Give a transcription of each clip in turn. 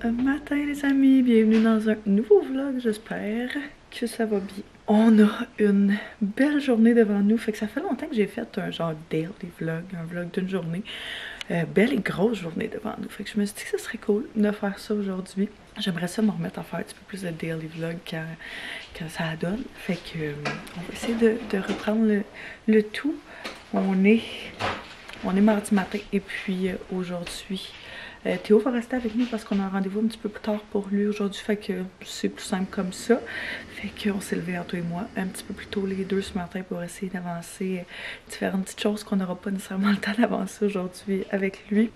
matin les amis, bienvenue dans un nouveau vlog, j'espère que ça va bien. On a une belle journée devant nous, fait que ça fait longtemps que j'ai fait un genre daily vlog, un vlog d'une journée. Belle et grosse journée devant nous, fait que je me suis dit que ce serait cool de faire ça aujourd'hui. J'aimerais ça me remettre à faire un petit peu plus de daily vlog quand ça donne, fait que on va essayer de reprendre le tout. On est mardi matin et puis aujourd'hui Théo va rester avec nous parce qu'on a un rendez-vous un petit peu plus tard pour lui aujourd'hui, fait que c'est plus simple comme ça. Fait qu'on s'est levé Anto et moi un petit peu plus tôt les deux ce matin pour essayer d'avancer différentes petites choses qu'on n'aura pas nécessairement le temps d'avancer aujourd'hui avec lui.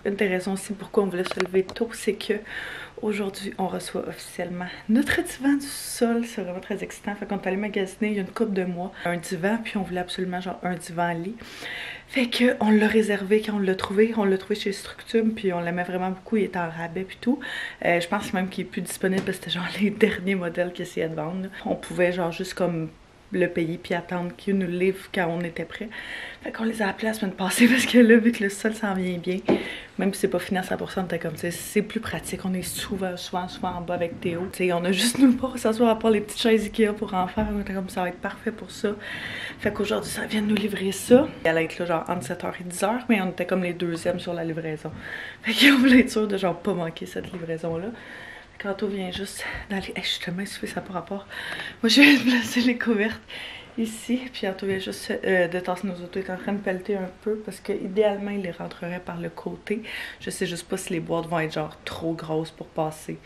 Une des raisons aussi pourquoi on voulait se lever tôt, c'est que aujourd'hui on reçoit officiellement notre divan du sol. C'est vraiment très excitant. Fait qu'on est allé magasiner il y a une couple de mois un divan, puis on voulait absolument genre un divan lit. Fait que on l'a réservé quand on l'a trouvé chez Structum, puis on l'aimait vraiment beaucoup, il était en rabais puis tout. Je pense même qu'il est plus disponible parce que c'était genre les derniers modèles qu'ils essayaient de vendre. On pouvait genre juste comme le payer puis attendre qu'il nous livre quand on était prêt. Fait qu'on les a appelés la semaine passée parce que là, vu que le sol s'en vient bien, même si c'est pas fini à 100%, on était comme, tu sais, c'est plus pratique. On est souvent en bas avec Théo. Tu sais, on a juste nulle part à s'asseoir à part les petites chaises Ikea pour en faire. On était comme, ça va être parfait pour ça. Fait qu'aujourd'hui, ça vient de nous livrer ça. Elle allait être là genre entre 7h et 10h, mais on était comme les deuxièmes sur la livraison. Fait qu'on voulait être sûr de genre pas manquer cette livraison-là. Quand Anto vient juste d'aller... Hey, je suis tellement essoufflée, ça par rapport. Moi, je viens de placer les couvertes ici. Puis Anto vient juste de tasser nos autos. Il est en train de pelleter un peu parce que idéalement il les rentrerait par le côté. Je sais juste pas si les boîtes vont être genre trop grosses pour passer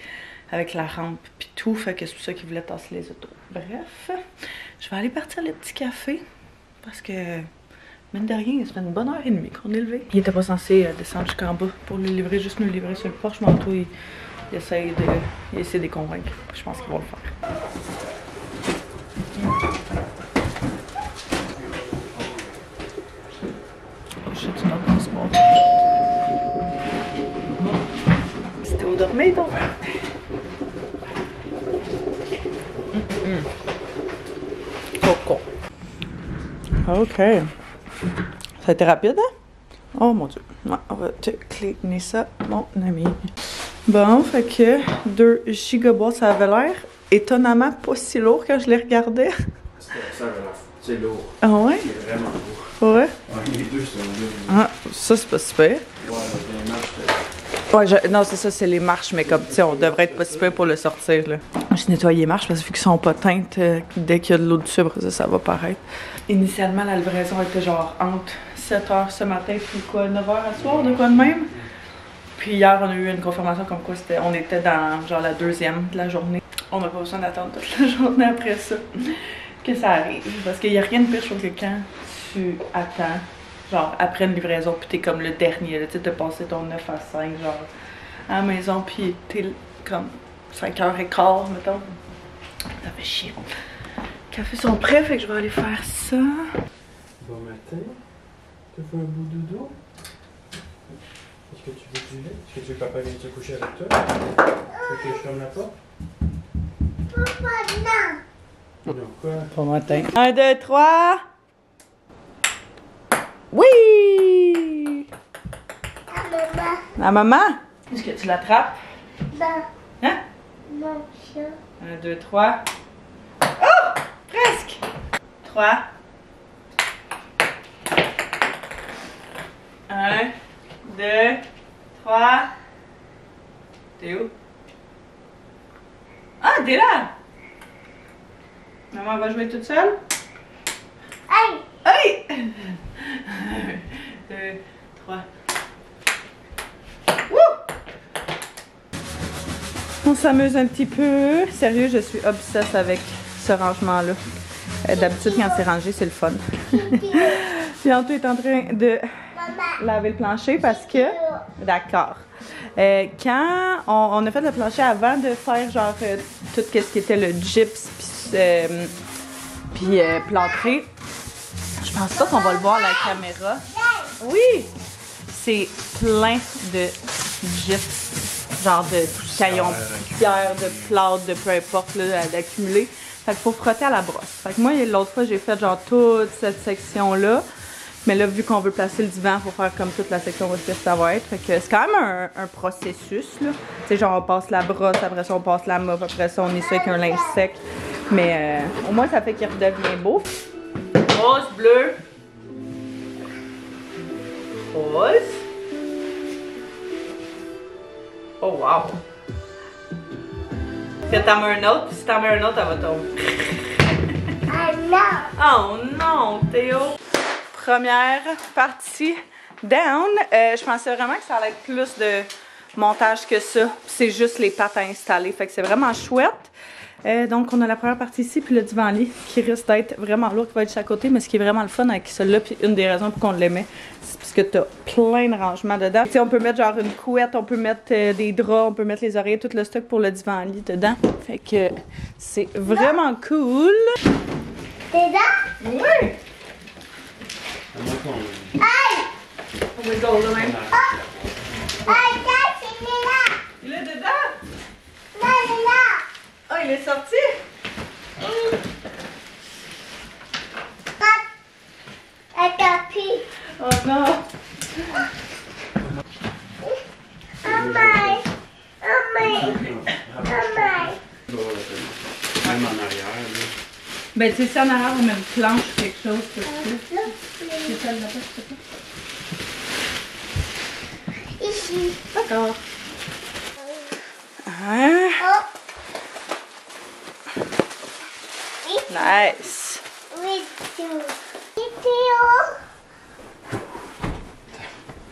avec la rampe puis tout. Fait que c'est pour ça qu'il voulait tasser les autos. Bref, je vais aller partir le petit café parce que... Mine de rien, ça fait une bonne heure et demie qu'on est levé. Il était pas censé descendre jusqu'en bas pour le livrer, juste nous le livrer sur le porche. Mais Anto, il essaie de les convaincre. Je pense qu'ils vont le faire. Oh shit, tu m'as pas ce bon. C'était au dormir donc. Coco. Ok. Ça a été rapide, hein? Oh mon dieu. Ouais, on va te cleaner ça, mon ami. Bon, fait que 2 gigaboîtes, ça avait l'air étonnamment pas si lourd quand je les regardais. Ça avait l'air, c'est lourd. Ah ouais? C'est vraiment lourd. Ouais? Ouais, les deux sont lourds. Ah, ça c'est pas super. Ouais, les marches, Ouais, non, c'est ça, c'est les marches, mais comme, tu sais, on devrait être pas super pour le sortir, là. J'ai nettoyé les marches parce que vu qu'ils sont pas teintes, dès qu'il y a de l'eau dessus, après ça va paraître. Initialement, la livraison était genre entre 7h ce matin, puis quoi, 9h à soir, de quoi de même. Puis hier, on a eu une confirmation comme quoi on était dans genre la deuxième de la journée. On n'a pas besoin d'attendre toute la journée après ça que ça arrive. Parce qu'il n'y a rien de pire, je trouve, que quand tu attends, genre après une livraison, puis t'es comme le dernier, tu sais, t'as passé ton 9 à 5, genre à la maison, puis t'es comme 5h15, mettons. Ça fait chier. Les cafés sont prêts, fait que je vais aller faire ça. Bon matin. Tu fais un bout de dodo? Est-ce que tu veux du lait? Est-ce que tu veux que papa vienne te coucher avec toi? Est-ce que je ferme la porte? Papa, non! Non, quoi? Bon matin. 1, 2, 3. Oui! La maman? Est-ce que tu l'attrapes? Hein? 1, 2, 3. Oh! Presque! 3. 1, 2, 3. T'es où? Ah, t'es là! Maman va jouer toute seule? Hey! Hey! 1, 2, 3. Wouh! On s'amuse un petit peu. Sérieux, je suis obsesse avec ce rangement-là. D'habitude, quand c'est rangé, c'est le fun. Puis Anto est en train de laver le plancher parce que... D'accord. Quand on a fait le plancher avant de faire genre tout ce qui était le gyps puis plâtré, je pense pas qu'on va le voir à la caméra. Oui! C'est plein de gyps, genre de caillons, pierre, de plâtre, de peu importe, d'accumuler. Fait qu'il faut frotter à la brosse. Fait que moi, l'autre fois, j'ai fait genre toute cette section-là. Mais là, vu qu'on veut placer le divan, il faut faire comme toute la section où ça va être. Fait que c'est quand même un processus, là. Tu sais, genre, on passe la brosse, après ça, on passe la mop, après ça, on essuie avec un linge sec. Mais au moins, ça fait qu'il redevient beau. Rose, bleu. Rose. Oh, wow. Puis t'en mets un autre, puis si t'en mets un autre, elle va tomber. Oh non, Théo. Première partie down. Je pensais vraiment que ça allait être plus de montage que ça. C'est juste les pattes à installer. Fait que c'est vraiment chouette. Donc on a la première partie ici, puis le divan-lit qui risque d'être vraiment lourd, qui va être de chaque côté. Mais ce qui est vraiment le fun avec celui-là, puis une des raisons pour qu'on l'aimait, c'est parce que t'as plein de rangements dedans. Tu sais, on peut mettre genre une couette, on peut mettre des draps, on peut mettre les oreillers, tout le stock pour le divan-lit dedans. Fait que c'est vraiment cool. Dedans? Oui! Aïe! On va go là même. Aïe, il est là! Il est dedans? Non, il est là! Oh, il est sorti? Un tapis. Oh non! Maman! Maman! Maman! Même en arrière, là. Ben, tu sais, si en arrière, on met une planche ou quelque chose, c'est ça. C'est ça, là-bas, c'est ça. Ici. D'accord. Hein? Oh. Nice! Oui, tout. Vidéo.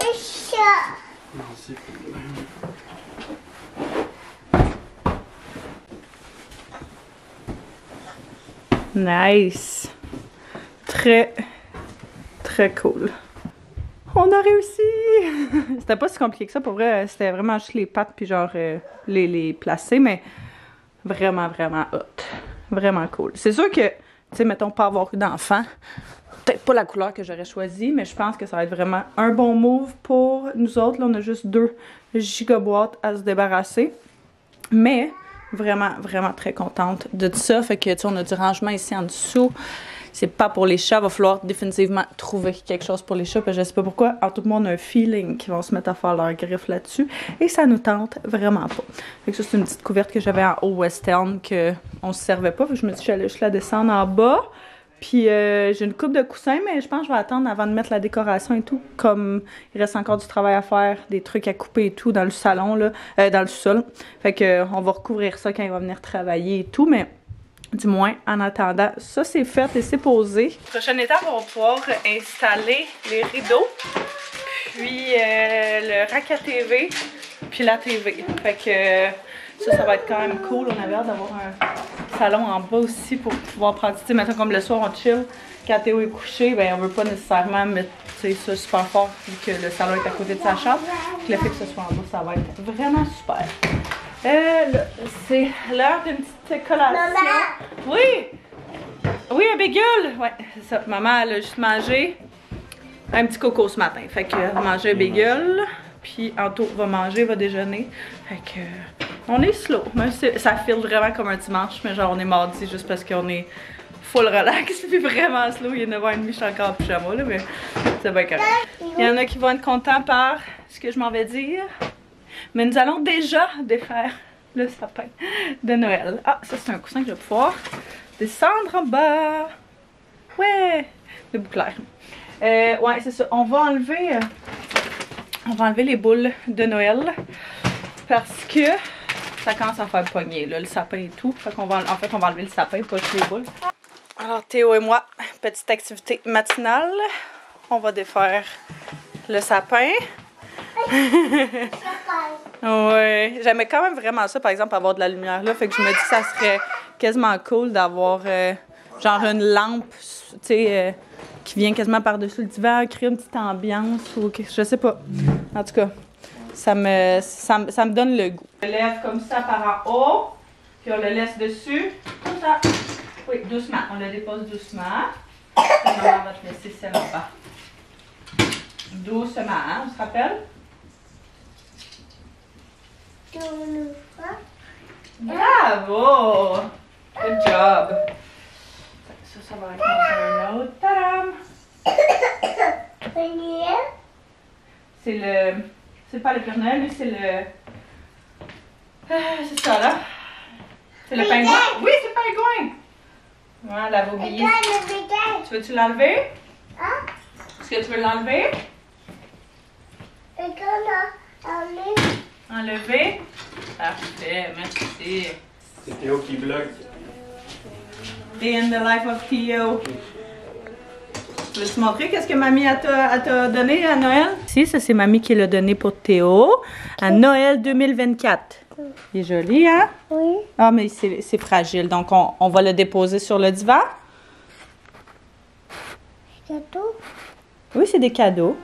Et ça. Non, c'est cool. Nice! Très, très cool. On a réussi! C'était pas si compliqué que ça, pour vrai. C'était vraiment juste les pattes puis genre les placer, mais vraiment, vraiment hot. Vraiment cool. C'est sûr que, tu sais, mettons, pas avoir eu d'enfant, peut-être pas la couleur que j'aurais choisie, mais je pense que ça va être vraiment un bon move pour nous autres. Là, on a juste 2 gigaboîtes à se débarrasser. Mais vraiment, vraiment très contente de ça. Fait que, tu sais, on a du rangement ici en dessous. C'est pas pour les chats. Il va falloir définitivement trouver quelque chose pour les chats. Parce que je sais pas pourquoi. En tout cas, on a un feeling qu'ils vont se mettre à faire leur griffe là-dessus. Et ça nous tente vraiment pas. Fait que ça, c'est une petite couverte que j'avais en haut western qu'on se servait pas. Fait que je me suis dit, j'allais juste la descendre en bas. Puis j'ai une coupe de coussins, mais je pense que je vais attendre avant de mettre la décoration et tout. Comme il reste encore du travail à faire, des trucs à couper et tout dans le salon, là, dans le sous-sol. Fait que on va recouvrir ça quand il va venir travailler et tout, mais du moins en attendant, ça c'est fait et c'est posé. Prochaine étape, on va pouvoir installer les rideaux, puis le rack à TV, puis la TV. Fait que ça va être quand même cool. On avait hâte d'avoir un salon en bas aussi pour pouvoir prendre, tu sais, maintenant comme le soir on chill, quand Théo est couché, ben on veut pas nécessairement mettre ça super fort vu que le salon est à côté de sa chambre. Puis le fait que ce soit en bas, ça va être vraiment super. Là, c'est l'heure d'une petite collation. Maman! Oui! Oui, un bagel! Ouais, c'est ça. Maman, elle a juste mangé un petit coco ce matin. Fait qu'elle va manger un bagel. Puis Anto va manger, va déjeuner. Fait que on est slow. Même si ça file vraiment comme un dimanche, mais genre on est mardi juste parce qu'on est full relax. Puis vraiment slow. Il est 9h30, je suis encore en pyjama là, mais c'est bien correct. Il y en a qui vont être contents par ce que je m'en vais dire. Mais nous allons déjà défaire le sapin de Noël. Ah, ça c'est un coussin que je vais pouvoir descendre en bas. Ouais! Le bouclair. Ouais, c'est ça. On va enlever les boules de Noël parce que ça commence à faire pogner, là, le sapin et tout. Fait qu'on va, en fait, on va enlever le sapin, pas juste les boules. Alors, Théo et moi, petite activité matinale. On va défaire le sapin. Ouais, j'aimais quand même vraiment ça, par exemple, avoir de la lumière là. Fait que je me dis que ça serait quasiment cool d'avoir genre une lampe, tu sais, qui vient quasiment par-dessus le divan, créer une petite ambiance ou quelque chose, je sais pas. En tout cas, ça me donne le goût. On le lève comme ça par en haut, puis on le laisse dessus, comme ça. Oui, doucement, on le dépose doucement. Maman va te laisser celle en bas. Doucement, hein, on se rappelle? Bravo! Good job! Ça va être un autre. Tadam! C'est le... C'est pas le Père Noël, mais c'est le... c'est ça, là. C'est le pingouin. Oui, c'est le pingouin! Voilà, vos billets. Tu veux-tu l'enlever? Est-ce que tu veux l'enlever? Enlever? Parfait, merci. C'est Théo qui bloque. Day in the life of Théo. Tu veux te montrer qu'est-ce que mamie t'a donné à Noël? Si, ça c'est mamie qui l'a donné pour Théo à Noël 2024. Il est joli, hein? Oui. Ah, mais c'est fragile, donc on va le déposer sur le divan. C'est tout? Oui, c'est des cadeaux.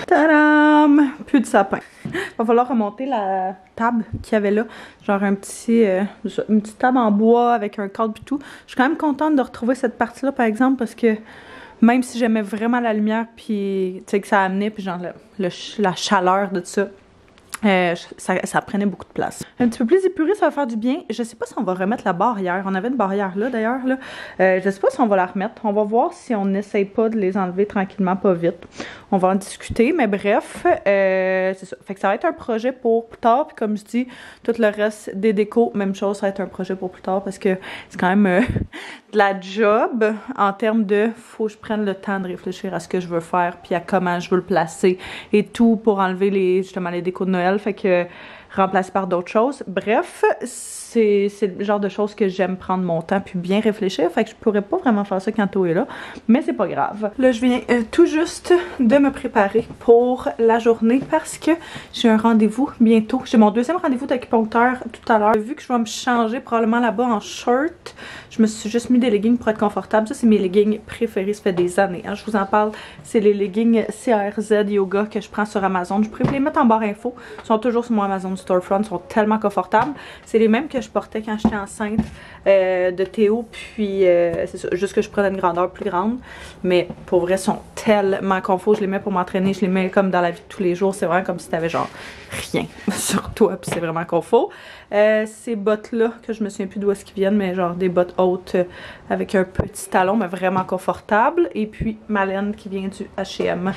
Tadam! Plus de sapin. Va falloir remonter la table qu'il y avait là. Genre une petite table en bois avec un cadre et tout. Je suis quand même contente de retrouver cette partie-là, par exemple, parce que même si j'aimais vraiment la lumière, puis tu sais que ça amenait, puis genre la chaleur de ça, ça prenait beaucoup de place. Un petit peu plus épuré, ça va faire du bien. Je sais pas si on va remettre la barrière. On avait une barrière là d'ailleurs. Je sais pas si on va la remettre. On va voir si on n'essaye pas de les enlever tranquillement, pas vite. On va en discuter, mais bref, c'est ça. Fait que ça va être un projet pour plus tard. Puis comme je dis, tout le reste des décos, même chose, ça va être un projet pour plus tard parce que c'est quand même de la job en termes de faut que je prenne le temps de réfléchir à ce que je veux faire puis à comment je veux le placer et tout pour enlever justement les décos de Noël. Fait que remplacé par d'autres choses. Bref, c'est le genre de choses que j'aime prendre mon temps puis bien réfléchir. Fait que je pourrais pas vraiment faire ça quand Théo est là. Mais c'est pas grave. Là, je viens tout juste de me préparer pour la journée parce que j'ai un rendez-vous bientôt. J'ai mon deuxième rendez-vous d'acupuncteur tout à l'heure. Vu que je vais me changer probablement là-bas en short, je me suis juste mis des leggings pour être confortable. Ça, c'est mes leggings préférés. Ça fait des années. Hein. Je vous en parle. C'est les leggings CRZ Yoga que je prends sur Amazon. Je pourrais les mettre en barre info. Ils sont toujours sur mon Amazon Storefront. Ils sont tellement confortables. C'est les mêmes que je portais quand j'étais enceinte de Théo. Puis, c'est ça. Juste que je prenais une grandeur plus grande. Mais pour vrai, ils sont tellement confort. Je les mets pour m'entraîner. Je les mets comme dans la vie de tous les jours. C'est vraiment comme si t'avais genre rien sur toi. Puis c'est vraiment confort. Ces bottes-là, que je me souviens plus d'où est-ce qu'ils viennent, mais genre des bottes hautes avec un petit talon, mais vraiment confortable. Et puis ma laine qui vient du H&M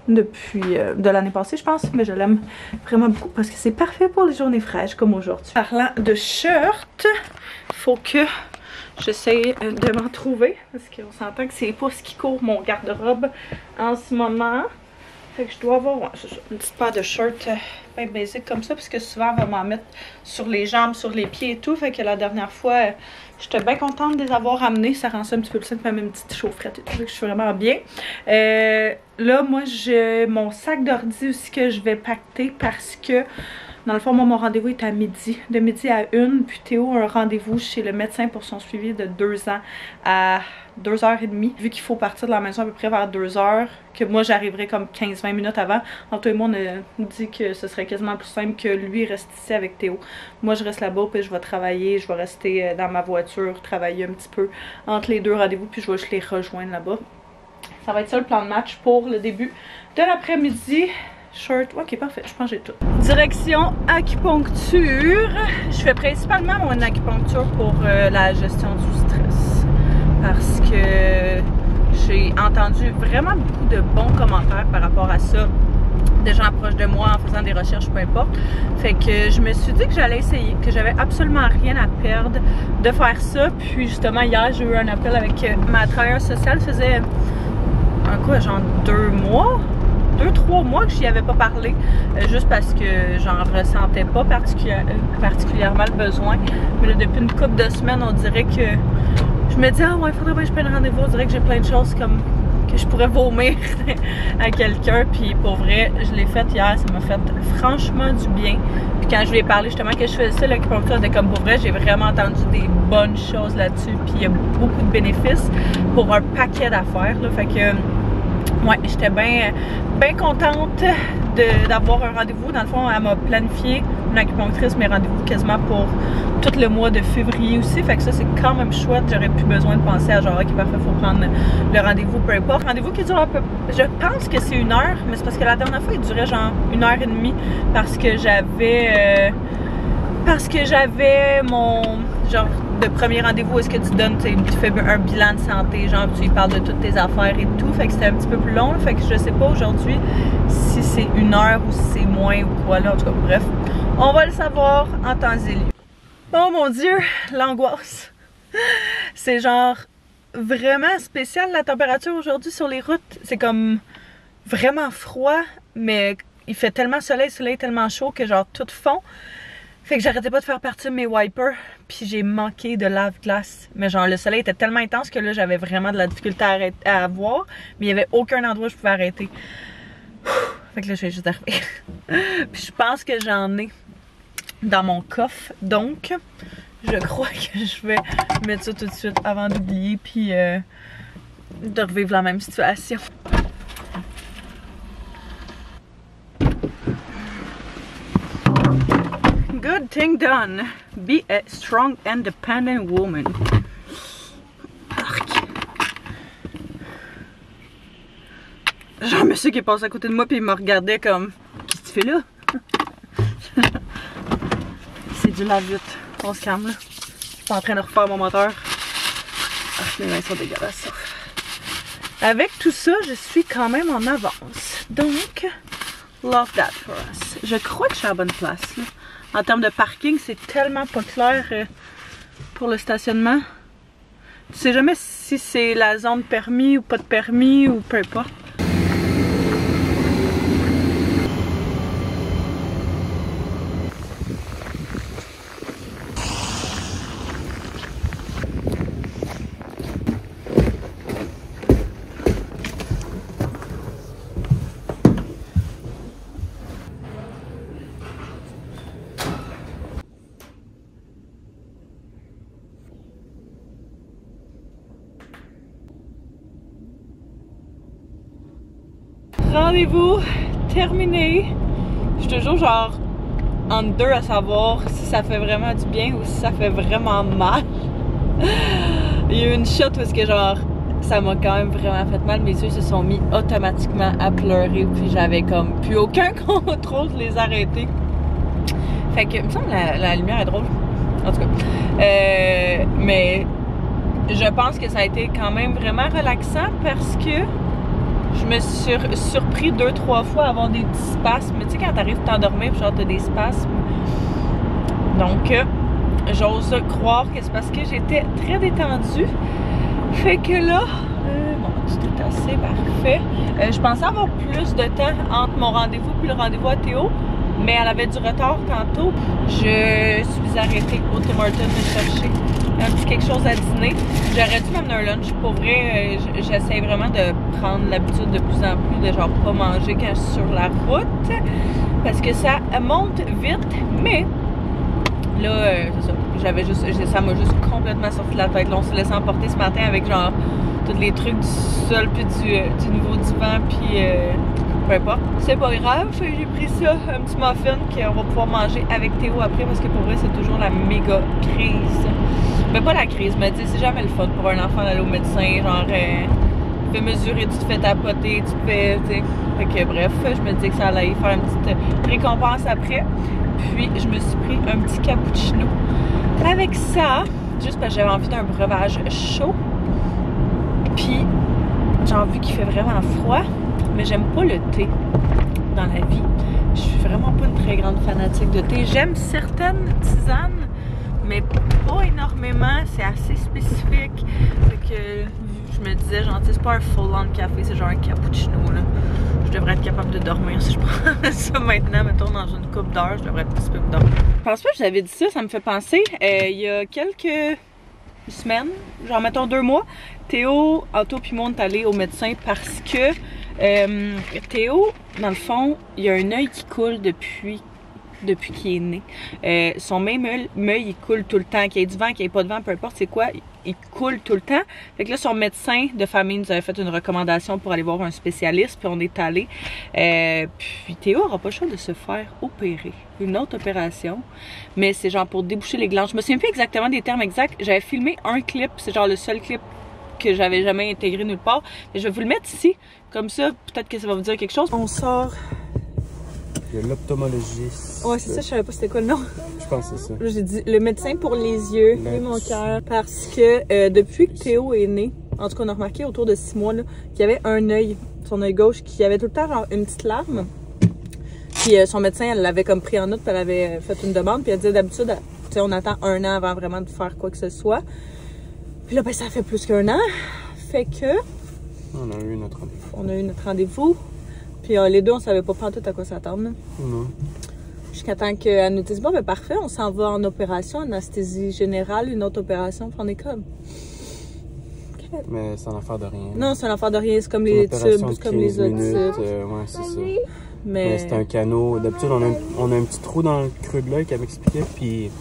depuis de l'année passée, je pense. Mais je l'aime vraiment beaucoup parce que c'est parfait pour les journées fraîches comme aujourd'hui. Parlant de shirt, faut que j'essaie de m'en trouver parce qu'on s'entend que c'est pas ce qui court mon garde-robe en ce moment. Fait que je dois avoir une petite paire de shirts bien basic comme ça, parce que souvent on va m'en mettre sur les jambes, sur les pieds et tout. Fait que la dernière fois, j'étais bien contente de les avoir ramenés. Ça rend ça un petit peu plus simple, même une petite chaufferette et tout. Fait que je suis vraiment bien. Là, moi, j'ai mon sac d'ordi aussi que je vais pacter parce que dans le fond, moi, mon rendez-vous est à midi. De midi à 1. Puis Théo a un rendez-vous chez le médecin pour son suivi de 2 ans à 2h30. Vu qu'il faut partir de la maison à peu près vers 2h, que moi, j'arriverai comme 15-20 minutes avant. Entre toi et moi, on a dit que ce serait quasiment plus simple que lui reste ici avec Théo. Moi, je reste là-bas, puis je vais travailler. Je vais rester dans ma voiture, travailler un petit peu entre les deux rendez-vous, puis je vais juste les rejoindre là-bas. Ça va être ça le plan de match pour le début de l'après-midi. Short, ok, parfait, je pense que j'ai tout. Direction acupuncture. Je fais principalement mon acupuncture pour la gestion du stress parce que j'ai entendu vraiment beaucoup de bons commentaires par rapport à ça de gens proches de moi en faisant des recherches, peu importe. Fait que je me suis dit que j'allais essayer, que j'avais absolument rien à perdre de faire ça. Puis justement hier j'ai eu un appel avec ma travailleuse sociale, ça faisait genre 2-3 mois que j'y avais pas parlé, juste parce que j'en ressentais pas particulièrement le besoin. Mais là, depuis une couple de semaines, on dirait que je me dis ah ouais, il faudrait bien que je prenne rendez-vous, on dirait que j'ai plein de choses comme que je pourrais vomir à quelqu'un, puis pour vrai, je l'ai fait hier, ça m'a fait franchement du bien. Puis quand je lui ai parlé justement que je faisais ça, l'acupuncture, c'était comme pour vrai, j'ai vraiment entendu des bonnes choses là-dessus, puis il y a beaucoup de bénéfices pour un paquet d'affaires, là, fait que ouais, j'étais bien contente d'avoir un rendez-vous. Dans le fond, elle m'a planifié, une acupunctrice, mes rendez-vous quasiment pour tout le mois de février aussi. Fait que ça, c'est quand même chouette. J'aurais plus besoin de penser à genre, ok, parfait, faut prendre le rendez-vous, peu importe. Rendez-vous qui dure un peu, je pense que c'est 1 heure, mais c'est parce que la dernière fois, il durait genre 1h30 parce que j'avais mon genre de premier rendez-vous, est-ce que tu donnes, tu fais un bilan de santé, genre tu lui parles de toutes tes affaires et tout, fait que c'était un petit peu plus long, fait que je sais pas aujourd'hui si c'est 1 heure ou si c'est moins ou quoi là, en tout cas bref, on va le savoir en temps et lieu. Oh mon dieu, l'angoisse, c'est genre vraiment spécial la température aujourd'hui sur les routes, c'est comme vraiment froid, mais il fait tellement soleil, tellement chaud que genre tout fond. Fait que j'arrêtais pas de faire partir mes wipers, puis j'ai manqué de lave-glace. Mais genre le soleil était tellement intense que là j'avais vraiment de la difficulté à avoir, mais il y avait aucun endroit où je pouvais arrêter. Fait que là je vais juste arriver. Puis je pense que j'en ai dans mon coffre, donc je crois que je vais mettre ça tout de suite avant d'oublier, puis de revivre la même situation. Good thing done. Be a strong, independent woman. Arc. Genre un monsieur qui est passé à côté de moi puis il me regardait comme qu'est-ce que tu fais là? C'est du lave-vite. On se calme là. Je suis pas en train de refaire mon moteur. Arc, mes mains sont dégueulasses. Avec tout ça, je suis quand même en avance. Donc, love that for us. Je crois que je suis à la bonne place là. En termes de parking, c'est tellement pas clair pour le stationnement. Tu sais jamais si c'est la zone permis ou pas de permis ou peu importe. Rendez-vous terminé. Je suis toujours genre entre deux à savoir si ça fait vraiment du bien ou si ça fait vraiment mal. Il y a eu une shot parce que genre ça m'a quand même vraiment fait mal. Mes yeux se sont mis automatiquement à pleurer, puis j'avais comme plus aucun contrôle de les arrêter. Fait que il me semble que la lumière est drôle. En tout cas. Mais je pense que ça a été quand même vraiment relaxant parce que je me suis surpris 2-3 fois à avoir des petits spasmes. Tu sais, quand t'arrives à t'endormir, genre t'as des spasmes. Donc, j'ose croire que c'est parce que j'étais très détendue. Fait que là, bon, tout est assez parfait. Je pensais avoir plus de temps entre mon rendez-vous puis le rendez-vous à Théo. Mais elle avait du retard tantôt. Je suis arrêtée au Tim Hortons de chercher un petit quelque chose à dîner. J'aurais dû m'amener un lunch. Pour vrai, j'essaie vraiment de prendre l'habitude de plus en plus de genre pas manger quand je suis sur la route. Parce que ça monte vite. Mais là, c'est ça. Ça m'a juste complètement sorti de la tête. Là, on s'est laissé emporter ce matin avec genre tous les trucs du sol puis du nouveau divan puis peu importe. C'est pas grave, j'ai pris ça, un petit muffin qu'on va pouvoir manger avec Théo après parce que pour vrai c'est toujours la méga crise. Mais pas la crise, mais tu sais, c'est jamais le fun pour un enfant d'aller au médecin, genre tu fais mesurer, tu te fais tapoter, tu te fais, tu sais. Fait que bref, je me dis que ça allait faire une petite récompense après. Puis je me suis pris un petit cappuccino. Avec ça, juste parce que j'avais envie d'un breuvage chaud. Puis j'ai envie qu'il fait vraiment froid. Mais j'aime pas le thé dans la vie. très grande fanatique de thé. J'aime certaines tisanes, mais pas énormément. C'est assez spécifique. Fait que je me disais, genre, c'est pas un full-on café, c'est genre un cappuccino, là. Je devrais être capable de dormir si je prends ça maintenant, mettons, dans une couple d'heures, je devrais être possible de dormir. Je pense pas que j'avais dit ça, ça me fait penser. Il y a quelques semaines, genre mettons 2 mois, Théo, Anto puis moi, on est allés au médecin parce que Théo, dans le fond, il y a un œil qui coule depuis qu'il est né. Son même œil, il coule tout le temps. Qu'il y ait du vent, qu'il n'y ait pas de vent, peu importe c'est quoi, il coule tout le temps. Fait que là, son médecin de famille nous avait fait une recommandation pour aller voir un spécialiste, puis on est allé. Puis Théo n'aura pas le choix de se faire opérer. Une autre opération, mais c'est genre pour déboucher les glandes. Je me souviens plus exactement des termes exacts. J'avais filmé un clip, c'est genre le seul clip que j'avais jamais intégré nulle part. Mais je vais vous le mettre ici, comme ça, peut-être que ça va vous dire quelque chose. On sort... Il y a l'ophthalmologiste. Ouais, c'est ça, je savais pas c'était quoi le nom. Je pense que c'est ça. J'ai dit le médecin pour les yeux et mon cœur. Parce que depuis que Théo est né, en tout cas on a remarqué autour de 6 mois, qu'il y avait un œil, son œil gauche, qui avait tout le temps genre une petite larme. Puis son médecin, elle l'avait comme pris en note, puis elle avait fait une demande, puis elle disait d'habitude, on attend 1 an avant vraiment de faire quoi que ce soit. Puis là, ben ça fait plus qu'1 an. Fait que... On a eu notre rendez-vous. On a eu notre rendez-vous. Puis les deux, on savait pas tout à quoi s'attendre. Non. Jusqu'à temps qu'elle nous dise, bon, ben parfait, on s'en va en opération, anesthésie générale, une autre opération, puis on est comme... Okay. Mais c'est une affaire de rien. Non, c'est une affaire de rien, c'est comme les tubes, c'est comme les autres tubes. Ouais, c'est ça. Mais c'est un canot. D'habitude, on a un petit trou dans le creux de l'œil qu'elle m'expliquait, puis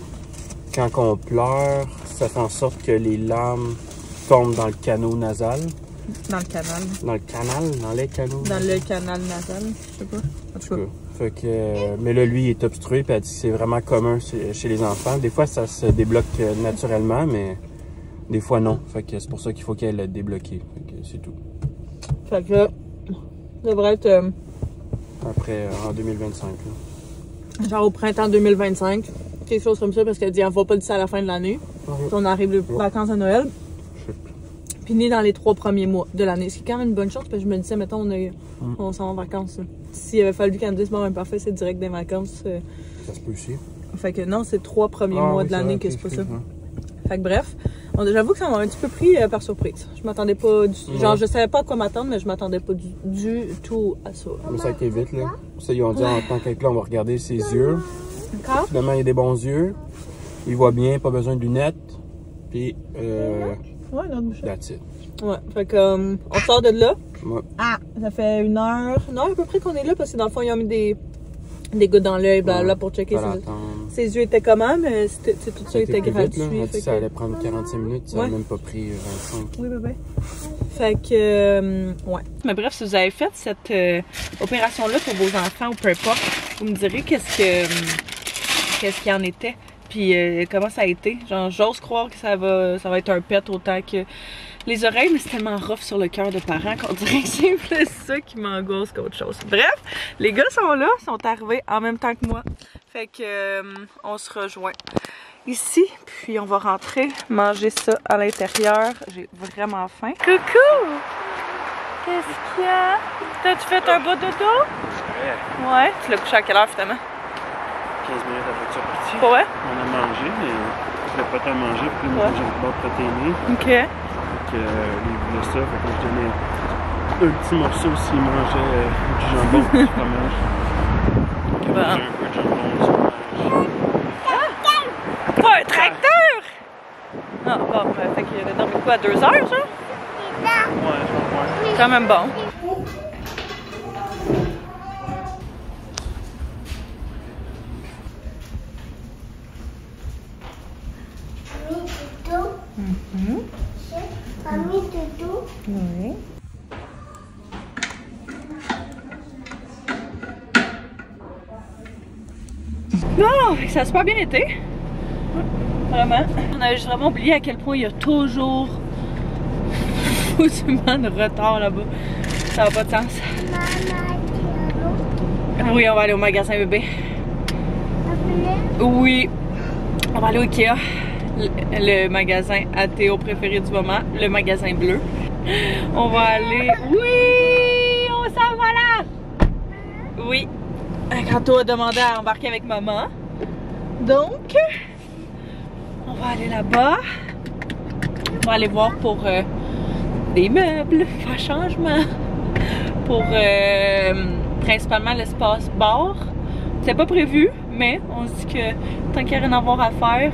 quand on pleure, ça fait en sorte que les larmes tombent dans le canot nasal. Dans le canal. Dans le canal? Dans les canaux? Dans le canal nasal, je sais pas. En tout cas. Fait que, mais là, lui, il est obstrué, puis elle dit que c'est vraiment commun chez les enfants. Des fois, ça se débloque naturellement, mais des fois, non. Fait que c'est pour ça qu'il faut qu'elle le débloque. Fait que c'est tout. Fait que ça devrait être... Après, en 2025. Là. Genre au printemps 2025. Quelque chose comme ça, parce qu'elle dit on va pas d'ici à la fin de l'année. On arrive les vacances à Noël. Puis né dans les 3 premiers mois de l'année. Ce qui est quand même une bonne chose, parce que je me disais, mettons, on s'en va en vacances. S'il avait fallu qu'elle me dise, bon, ben parfait, c'est direct des vacances. Ça se peut aussi. Fait que non, c'est 3 premiers mois de l'année que c'est pas ça. Fait que bref, j'avoue que ça m'a un petit peu pris par surprise. Je m'attendais pas du... Genre, je savais pas à quoi m'attendre, mais je m'attendais pas du tout à ça. Mais ça a été vite, là. Ça, ils ont dit, en tant qu'être là, on va regarder ses yeux. D'accord. Finalement, il a des bons yeux. Il voit bien, pas besoin de lunettes. Puis, ouais, notre bouche. that's it. Ouais, fait que on sort de là. Ouais. Ah, ça fait 1 heure. Non, à peu près qu'on est là, parce que dans le fond, ils ont mis des gouttes dans l'œil, là pour checker ses yeux étaient comment, mais tout ça était gratuit. Vite, là. Fait ça allait prendre 45 minutes, ça n'a même pas pris 25. Oui, bébé. Fait que, ouais. Mais bref, si vous avez fait cette opération-là pour vos enfants ou peu importe, vous me direz qu'est-ce qu'il en était, puis comment ça a été. Genre, j'ose croire que ça va être un pet autant que les oreilles, mais c'est tellement rough sur le cœur de parents qu'on dirait que c'est plus ça qui m'angoisse qu'autre chose. Bref, les gars sont là, sont arrivés en même temps que moi. Fait que on se rejoint ici, puis on va rentrer manger ça à l'intérieur. J'ai vraiment faim. Coucou! Qu'est-ce qu'il y a? T'as-tu fait un beau dodo? Ouais. Tu l'as couché à quelle heure finalement? 15 minutes après que tu es parti. Pour vrai? On a mangé, mais je n'ai pas tant mangé, puis manger une barre protéinée. Ok. Il voulait ça, fait que je donnais un petit morceau s'il mangeait du jambon, du fromage. Bon. Un peu de jambon, du fromage. Ah! Pas un tracteur! Ah bon, fait qu'il a dormi quoi, à 2 heures, genre? Ouais, je comprends. Quand même bon. Oui. Non, ça a super bien été. Vraiment. On avait juste vraiment oublié à quel point il y a toujours foutument de retard là-bas. Ça n'a pas de sens. Oui, on va aller au magasin bébé. Oui. On va aller au Ikea. Le magasin à Théo préféré du moment, le magasin bleu. On va aller... Oui! On s'en va là! Oui. Kanto a demandé à embarquer avec maman. Donc, on va aller là-bas. On va aller voir pour des meubles, faire changement. Pour principalement l'espace bar. C'était pas prévu, mais on se dit que tant qu'il n'y a rien à voir à faire,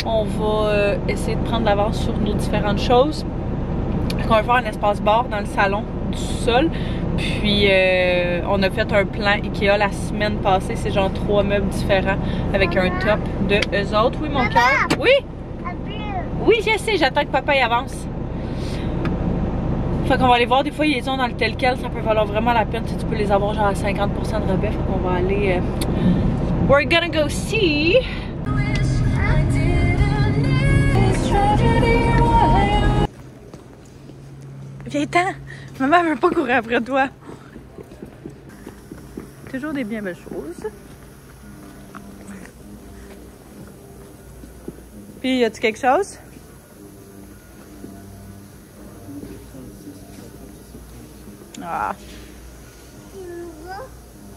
on va essayer de prendre l'avance sur nos différentes choses. On va faire un espace bar dans le salon du sol. Puis on a fait un plan Ikea la semaine passée. C'est genre 3 meubles différents avec un top de eux autres. Oui, mon cœur? Oui? Oui, je sais, j'attends que papa y avance. Fait qu'on va aller voir, des fois ils ont dans le tel quel, ça peut valoir vraiment la peine si tu peux les avoir genre à 50% de rabais. Fait qu'on va aller... We're gonna go see... Viens-t'en! Maman veut pas courir après toi. Toujours des bien belles choses. Puis, y a-tu quelque chose? Ah.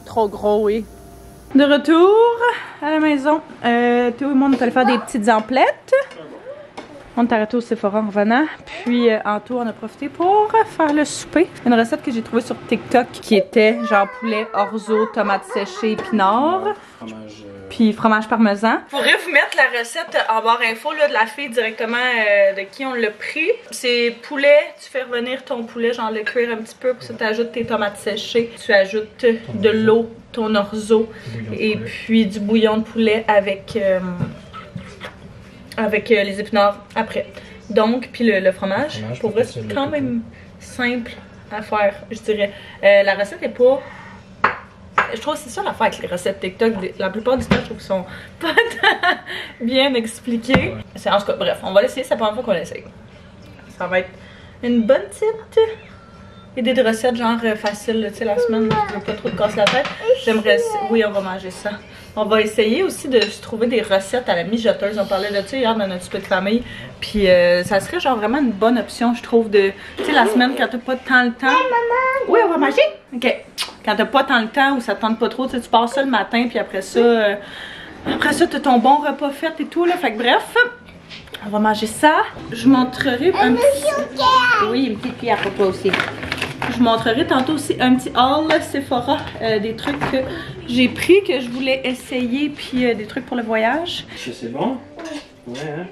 Trop gros, oui. De retour à la maison. Théo et moi, on est allé faire des petites emplettes. On est arrêté au Sephora en revenant. Puis Anto en a profité pour faire le souper. Une recette que j'ai trouvée sur TikTok qui était genre poulet, orzo, tomates séchées, épinards. Puis fromage parmesan. Je pourrais vous mettre la recette en barre info là, de la fille directement de qui on l'a pris. C'est poulet, tu fais revenir ton poulet, genre le cuire un petit peu. Puis ça, tu ajoutes tes tomates séchées. Tu ajoutes de l'eau, ton orzo. Et puis du bouillon de poulet avec... les épinards après. Donc, puis le fromage, pour vrai, c'est quand même simple à faire, je dirais. La recette est pas... Je trouve que c'est ça l'affaire avec les recettes TikTok. La plupart du temps, je trouve qu'ils sont pas tant bien expliquées. C'est en tout cas, bref, on va l'essayer, c'est la première fois qu'on l'essaye. Ça va être une bonne petite idée de recette, genre facile, tu sais, la semaine, je veux pas trop te casser la tête. J'aimerais... Oui, on va manger ça. On va essayer aussi de se trouver des recettes à la mijoteuse. On parlait de ça hier dans notre souper de famille. Puis ça serait genre vraiment une bonne option, je trouve, de... Tu sais, la semaine, quand t'as pas tant le temps... Hey, maman! Oui, on va manger? OK. Quand t'as pas tant le temps ou ça te tente pas trop, tu pars ça le matin, puis après ça, t'as ton bon repas fait et tout, là. Fait que bref, on va manger ça. Je montrerai un petit... Oui, une petite cuillère pour toi aussi. Je montrerai tantôt aussi un petit haul Sephora, des trucs que j'ai pris, que je voulais essayer, puis des trucs pour le voyage. C'est bon? Ouais, hein?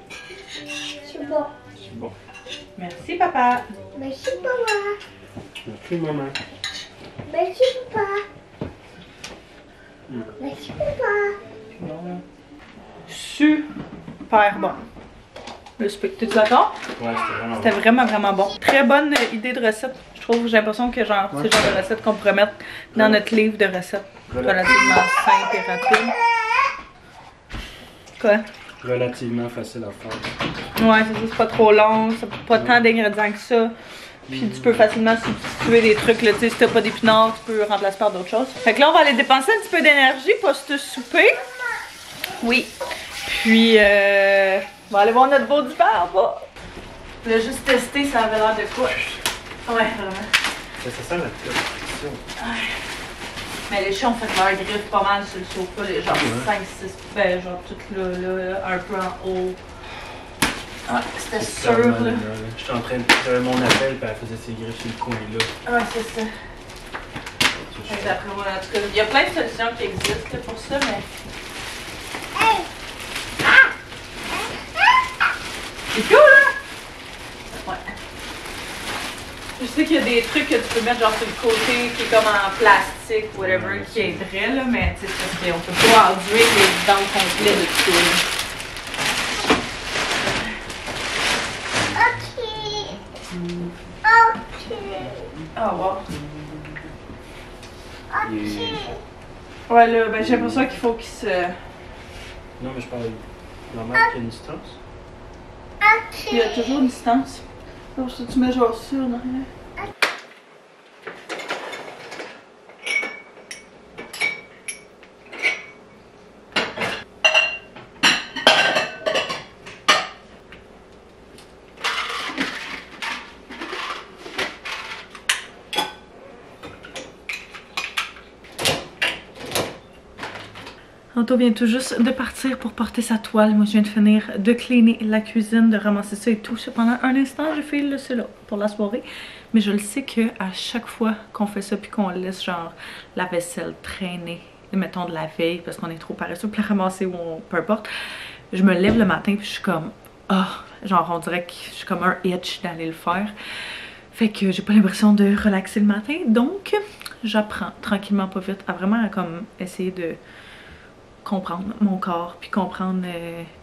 C'est bon. C'est bon. Merci, papa. Merci, papa. Merci, maman. Merci, papa. Merci, papa. Super bon. Le souper. T'es-tu d'accord? Ouais, c'était vraiment bon. C'était vraiment bon. Très bonne idée de recette. Je trouve, j'ai l'impression que genre, c'est le genre de recette qu'on pourrait mettre dans notre livre de recettes. Relativement simple et rapide. Quoi? Relativement facile à faire. Ouais, c'est ça, c'est pas trop long, ça n'a pas tant d'ingrédients que ça. Puis tu peux facilement substituer des trucs, là, tu sais, si t'as pas d'épinards, tu peux remplacer par d'autres choses. Fait que là, on va aller dépenser un petit peu d'énergie pour ce souper. Oui. Puis, on va aller voir notre beau divers en bas. Je voulais juste tester, ça avait l'air de quoi. Ouais, vraiment. C'est ça la question. Ouais. Mais les chiens ont fait leur griffe pas mal sur le sofa, les genre 5-6, ben genre tout là, un peu en haut. Ah, c'était sûr là. J'étais en train de faire mon appel, puis elle faisait ses griffes sur le coin là. Ouais, c'est ça. D'après moi, en tout cas, il y a plein de solutions qui existent là, pour ça, mais. C'est cool, hein? Ouais. Je sais qu'il y a des trucs que tu peux mettre genre sur le côté qui est comme en plastique, whatever, qui aiderait, là, mais tu sais, c'est parce qu'on peut pas enduire les dents complètes de tout. Ah, wow. Ouais, là, ben j'ai l'impression qu'il faut qu'il se... Non, mais je parle normal qu'il y a une distance. Il y a toujours une distance. Donc, tu mets genre ça en arrière. Anto vient tout juste de partir pour porter sa toile. Moi, je viens de finir de cleaner la cuisine, de ramasser ça et tout. Pendant un instant, j'ai fait le là pour la soirée. Mais je le sais que à chaque fois qu'on fait ça puis qu'on laisse genre la vaisselle traîner, mettons de la veille parce qu'on est trop paresseux pour la ramasser ou peu importe, je me lève le matin puis je suis comme genre on dirait que je suis comme un itch d'aller le faire. Fait que j'ai pas l'impression de relaxer le matin. Donc, j'apprends tranquillement pas vite à vraiment comme essayer de comprendre mon corps, puis comprendre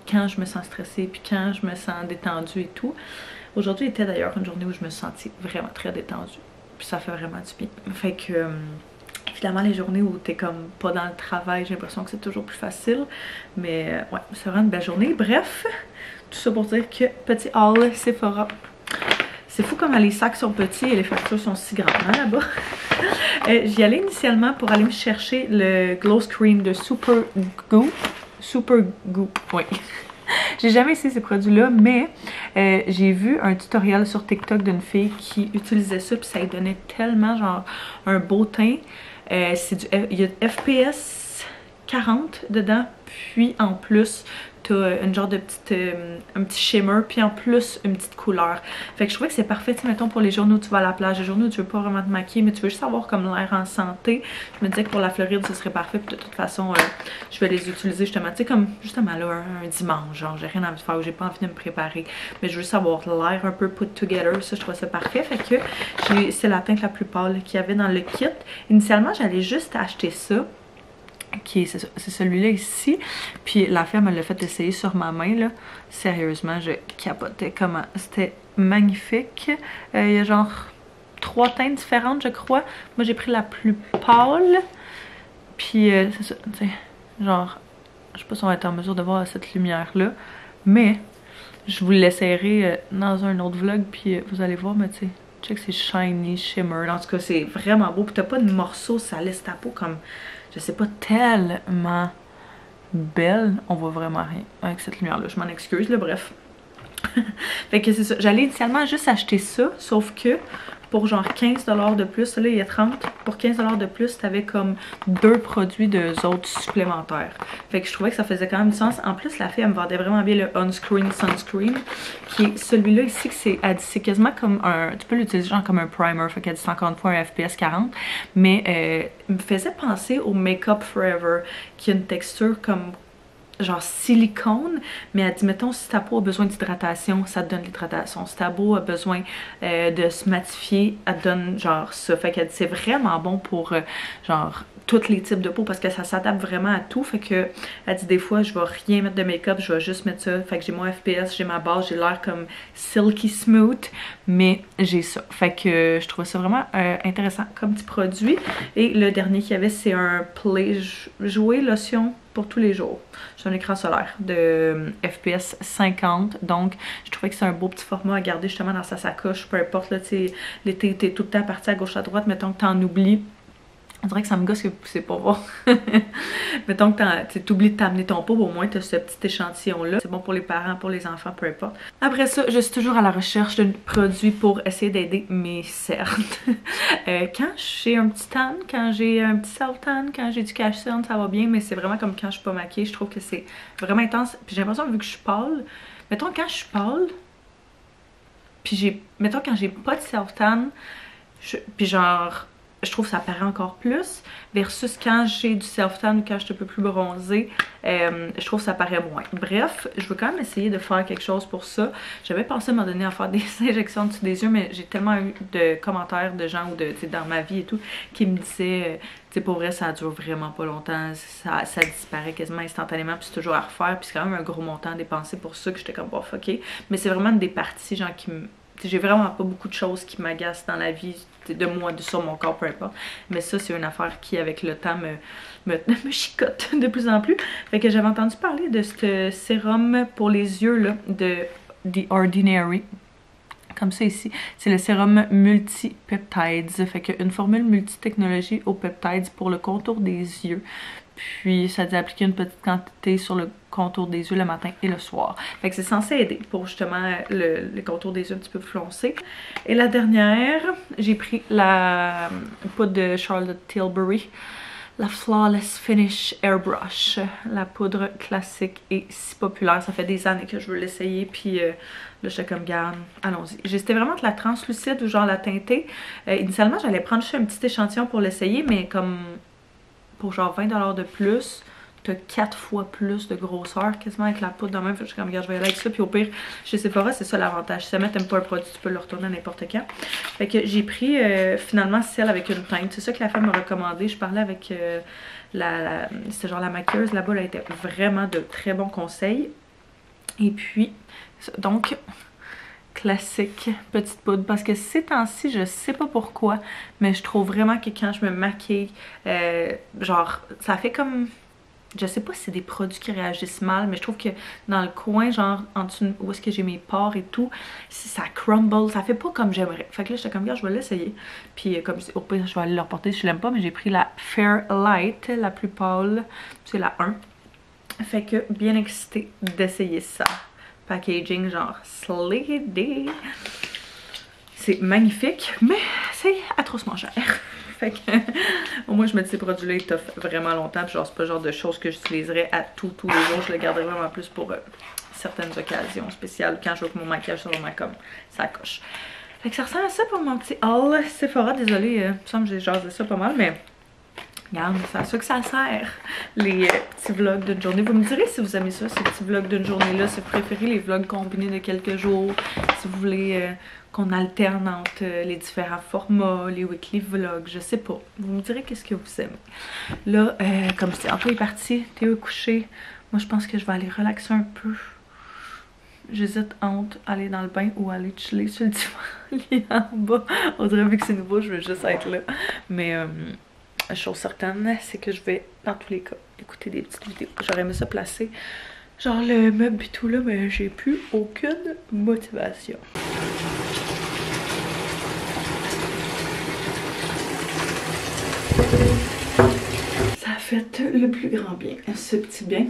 quand je me sens stressée, puis quand je me sens détendue et tout. Aujourd'hui était d'ailleurs une journée où je me suis sentie vraiment très détendue, puis ça fait vraiment du bien. Fait que, évidemment, les journées où t'es comme pas dans le travail, j'ai l'impression que c'est toujours plus facile, mais ouais, c'est vraiment une belle journée. Bref, tout ça pour dire que petit haul Sephora. C'est fou comment les sacs sont petits et les factures sont si grandes hein, là-bas. J'y allais initialement pour aller me chercher le glow screen de Super Goo. Super Goo, oui. J'ai jamais essayé ces produits-là, mais j'ai vu un tutoriel sur TikTok d'une fille qui utilisait ça, puis ça lui donnait tellement genre un beau teint. Il y a FPS 40 dedans, puis en plus t'as une genre de petite, un petit shimmer, puis en plus une petite couleur. Fait que je trouvais que c'est parfait, mettons pour les journées où tu vas à la plage, les journées où tu veux pas vraiment te maquiller, mais tu veux juste avoir comme l'air en santé. Je me disais que pour la Floride, ce serait parfait, puis de toute façon, je vais les utiliser justement, tu sais, comme justement là, un dimanche, genre j'ai rien envie de faire, ou j'ai pas envie de me préparer, mais je veux juste avoir l'air un peu put together, ça je trouve ça parfait. Fait que c'est la teinte la plus pâle qu'il y avait dans le kit. Initialement, j'allais juste acheter ça. C'est celui-là ici. Puis la fille me l'a fait essayer sur ma main là. Sérieusement, je capotais comment. C'était magnifique. Il y a genre 3 teintes différentes, je crois. Moi j'ai pris la plus pâle. Puis c'est ça, tu sais. Genre, je sais pas si on va être en mesure de voir cette lumière-là. Mais je vous l'essayerai dans un autre vlog. Puis vous allez voir, mais tu sais. Check, c'est shiny, shimmer. En tout cas, c'est vraiment beau. Puis t'as pas de morceaux, ça laisse ta peau comme. Je sais pas, tellement belle. On voit vraiment rien avec cette lumière-là. Je m'en excuse, là, bref. Fait que c'est ça. J'allais initialement juste acheter ça, sauf que pour genre 15$ de plus, là il y a 30$, pour 15$ de plus, t'avais comme 2 produits de autres supplémentaires. Fait que je trouvais que ça faisait quand même du sens. En plus, la fille, elle me vendait vraiment bien le On-Screen Sunscreen, qui est celui-là ici, que c'est quasiment comme un, tu peux l'utiliser genre comme un primer, fait qu'elle dit c'est encore une fois un FPS 40, mais me faisait penser au Make-up Forever, qui a une texture comme genre silicone, mais elle dit mettons si ta peau a besoin d'hydratation, ça te donne l'hydratation. Si ta peau a besoin de se matifier, elle te donne genre ça. Fait qu'elle dit c'est vraiment bon pour genre tous les types de peau parce que ça s'adapte vraiment à tout. Fait que elle dit des fois je vais rien mettre de make-up, je vais juste mettre ça. Fait que j'ai mon FPS, j'ai ma base, j'ai l'air comme silky smooth, mais j'ai ça. Fait que je trouvais ça vraiment intéressant comme petit produit. Et le dernier qu'il y avait, c'est un Play Jouer lotion pour tous les jours. J'ai un écran solaire de FPS 50, donc je trouvais que c'est un beau petit format à garder justement dans sa sacoche, peu importe, là, tu sais, l'été, t'es tout le temps parti à gauche à droite, mettons que t'en oublies. On dirait que ça me gosse que c'est pas bon. Mettons que t'oublies de t'amener ton pot, au moins t'as ce petit échantillon-là. C'est bon pour les parents, pour les enfants, peu importe. Après ça, je suis toujours à la recherche d'un produit pour essayer d'aider mes cernes. Quand j'ai un petit tan, quand j'ai un petit self-tan, quand j'ai du cache cerne, ça va bien, mais c'est vraiment comme quand je suis pas maquillée, je trouve que c'est vraiment intense. Puis j'ai l'impression, vu que je suis pâle, mettons quand je suis pâle, puis mettons quand j'ai pas de self-tan, puis genre je trouve que ça paraît encore plus, versus quand j'ai du self-tan ou quand je suis un peu plus bronzée, je trouve que ça paraît moins. Bref, je veux quand même essayer de faire quelque chose pour ça. J'avais pensé à m'en donner à faire des injections dessus des yeux, mais j'ai tellement eu de commentaires de gens ou de, dans ma vie et tout, qui me disaient, tu sais, pour vrai, ça dure vraiment pas longtemps, ça disparaît quasiment instantanément, puis c'est toujours à refaire, puis c'est quand même un gros montant à dépenser pour ça, que j'étais comme, bof, ok. Mais c'est vraiment des parties, genre, qui me... J'ai vraiment pas beaucoup de choses qui m'agacent dans la vie, de moi, sur mon corps, peu importe. Mais ça, c'est une affaire qui, avec le temps, me chicote de plus en plus. Fait que j'avais entendu parler de ce sérum pour les yeux, là, de The Ordinary. Comme ça ici, c'est le sérum multi-peptides. Fait qu'une formule multi-technologie aux peptides pour le contour des yeux. Puis ça dit appliquer une petite quantité sur le contour des yeux le matin et le soir. Fait que c'est censé aider pour justement le contour des yeux un petit peu foncé. Et la dernière, j'ai pris la poudre de Charlotte Tilbury. la Flawless Finish Airbrush, la poudre classique et si populaire. Ça fait des années que je veux l'essayer, puis là j'étais comme garde, allons-y. J'étais vraiment de la translucide ou genre la teintée. Initialement j'allais prendre juste un petit échantillon pour l'essayer, mais comme pour genre 20$ de plus, t'as 4 fois plus de grosseur quasiment avec la poudre de même. Je suis comme regarde, je vais y aller avec ça, puis au pire chez Sephora c'est ça l'avantage. Si jamais t'aimes pas un produit, tu peux le retourner à n'importe quand. Fait que j'ai pris finalement celle avec une teinte. C'est ça que la femme m'a recommandé. Je parlais avec c'était genre la maquilleuse là-bas, elle était vraiment de très bons conseils. Et puis donc classique petite poudre, parce que ces temps-ci je sais pas pourquoi, mais je trouve vraiment que quand je me maquille genre ça fait comme, je sais pas si c'est des produits qui réagissent mal, mais je trouve que dans le coin, genre en dessous où est-ce que j'ai mes pores et tout, ça crumble, ça fait pas comme j'aimerais. Fait que là, j'étais comme, regarde, je vais l'essayer. Puis comme au pire, je vais aller le reporter si je l'aime pas, mais j'ai pris la Fairlight, la plus pâle, c'est la 1. Fait que bien excitée d'essayer ça. Packaging genre slidey. C'est magnifique, mais c'est atrocement cher. Fait que, au moins je me dis ces produits-là ils t'offrent vraiment longtemps, puis genre c'est pas le genre de choses que j'utiliserais à tous les jours, je le garderais vraiment plus pour certaines occasions spéciales, quand je veux que mon maquillage soit vraiment comme ça coche. Fait que ça ressemble à ça pour mon petit haul Sephora, désolée, il me semble que j'ai jasé ça pas mal, mais regarde, c'est à ça que ça sert, les petits vlogs d'une journée. Vous me direz si vous aimez ça, ces petits vlogs d'une journée-là, si vous préférez les vlogs combinés de quelques jours, si vous voulez qu'on alterne entre les différents formats, les weekly vlogs, je sais pas. Vous me direz qu'est-ce que vous aimez. Là, comme je dis, Antoine est parti, Théo est couché. Moi, je pense que je vais aller relaxer un peu. J'hésite entre aller dans le bain ou aller chiller sur le divan, lit en bas. On dirait vu que c'est nouveau, je veux juste être là. Mais chose certaine, c'est que je vais, dans tous les cas, écouter des petites vidéos. J'aurais aimé ça placer, genre le meuble et tout là, mais j'ai plus aucune motivation. Ça a fait le plus grand bien, ce petit bien.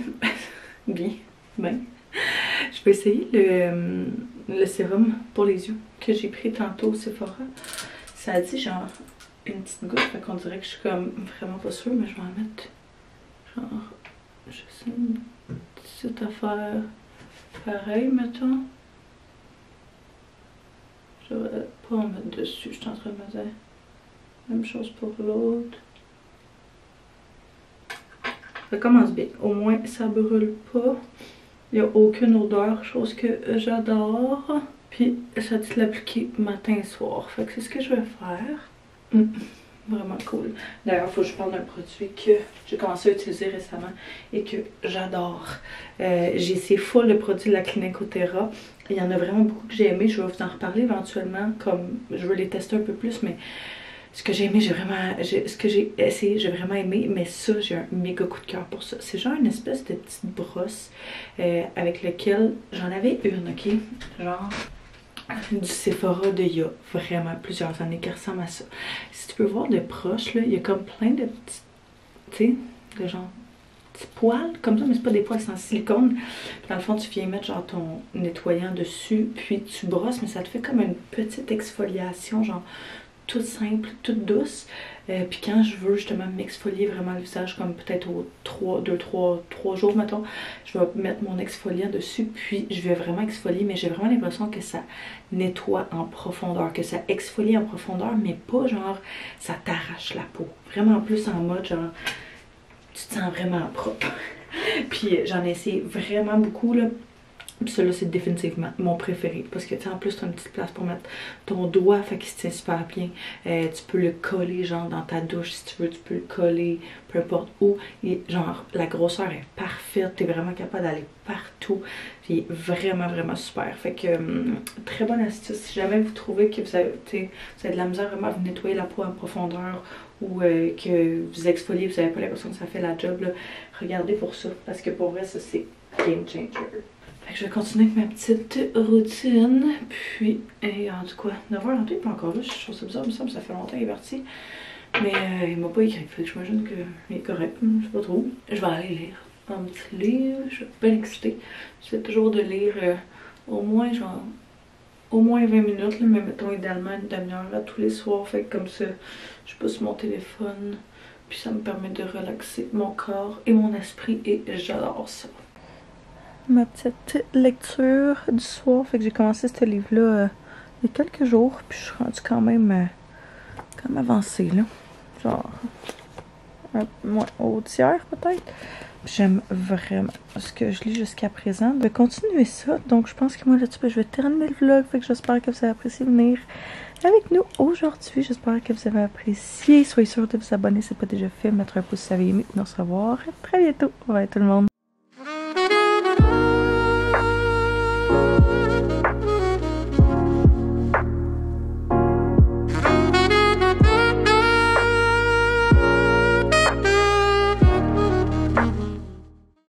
bien. Je vais essayer le sérum pour les yeux que j'ai pris tantôt au Sephora. Ça a dit genre une petite goutte, fait qu'on dirait que je suis comme vraiment pas sûre, mais je vais en mettre genre juste une petite affaire pareil, mettons. Je vais pas en mettre dessus, je suis en train de me dire. Même chose pour l'autre. Ça commence bien, au moins ça brûle pas. Il n'y a aucune odeur, chose que j'adore. Puis ça dit de l'appliquer matin et soir. Fait que c'est ce que je vais faire. Vraiment cool. D'ailleurs, il faut que je parle d'un produit que j'ai commencé à utiliser récemment et que j'adore. J'ai essayé full le produit de la Clinique Otera. Il y en a vraiment beaucoup que j'ai aimé. Je vais vous en reparler éventuellement, comme je veux les tester un peu plus, mais ce que j'ai aimé, ce que j'ai essayé, j'ai vraiment aimé, mais ça, j'ai un méga coup de cœur pour ça. C'est genre une espèce de petite brosse avec laquelle j'en avais une, ok? Genre du Sephora d'il y a vraiment plusieurs années qui ressemble à ça. Si tu peux voir de proche, là, il y a comme plein de petits, tu sais, de genre petits poils comme ça, mais c'est pas des poils, c'est en silicone. Dans le fond, tu viens mettre genre ton nettoyant dessus, puis tu brosses, mais ça te fait comme une petite exfoliation, genre toute simple, toute douce. Puis quand je veux justement m'exfolier vraiment le visage, comme peut-être aux 3 jours, mettons, je vais mettre mon exfoliant dessus, puis je vais vraiment exfolier, mais j'ai vraiment l'impression que ça nettoie en profondeur, que ça exfolie en profondeur, mais pas genre ça t'arrache la peau. Vraiment plus en mode genre, tu te sens vraiment propre. Puis j'en ai essayé vraiment beaucoup là. Puis celui-là, c'est définitivement mon préféré. Parce que, tu sais, en plus, tu as une petite place pour mettre ton doigt. Fait qu'il se tient super bien. Tu peux le coller, genre, dans ta douche, si tu veux. Tu peux le coller, peu importe où. Et, genre, la grosseur est parfaite. Tu es vraiment capable d'aller partout. Puis, vraiment, vraiment super. Fait que, très bonne astuce. Si jamais vous trouvez que vous avez de la misère vraiment à vous nettoyer la peau en profondeur ou que vous exfoliez, vous n'avez pas l'impression que ça fait la job, là, regardez pour ça. Parce que, pour vrai, ça, c'est game changer. Je vais continuer avec ma petite routine. Puis, en tout cas, 9h, il n'est pas encore là. Je trouve ça bizarre, mais ça fait longtemps qu'il est parti. Mais il m'a pas écrit. Fait que j'imagine qu'il est correct. Je sais pas trop. Je vais aller lire un petit livre. Je suis bien excitée. J'essaie toujours de lire au moins 20 minutes. Là, mais mettons idéalement une demi-heure tous les soirs. Fait que comme ça, je suis pas sur mon téléphone Puis ça me permet de relaxer mon corps et mon esprit et j'adore ça. Ma petite lecture du soir, fait que j'ai commencé ce livre-là il y a quelques jours, puis je suis rendue quand même avancée là. Genre au tiers peut-être. J'aime vraiment ce que je lis jusqu'à présent. Je vais continuer ça. Donc je pense que moi là-dessus, je vais terminer le vlog. Fait que j'espère que vous avez apprécié venir avec nous aujourd'hui. J'espère que vous avez apprécié. Soyez sûrs de vous abonner si ce n'est pas déjà fait. Mettre un pouce si vous avez aimé. Nous se revoir très bientôt. Bye tout le monde.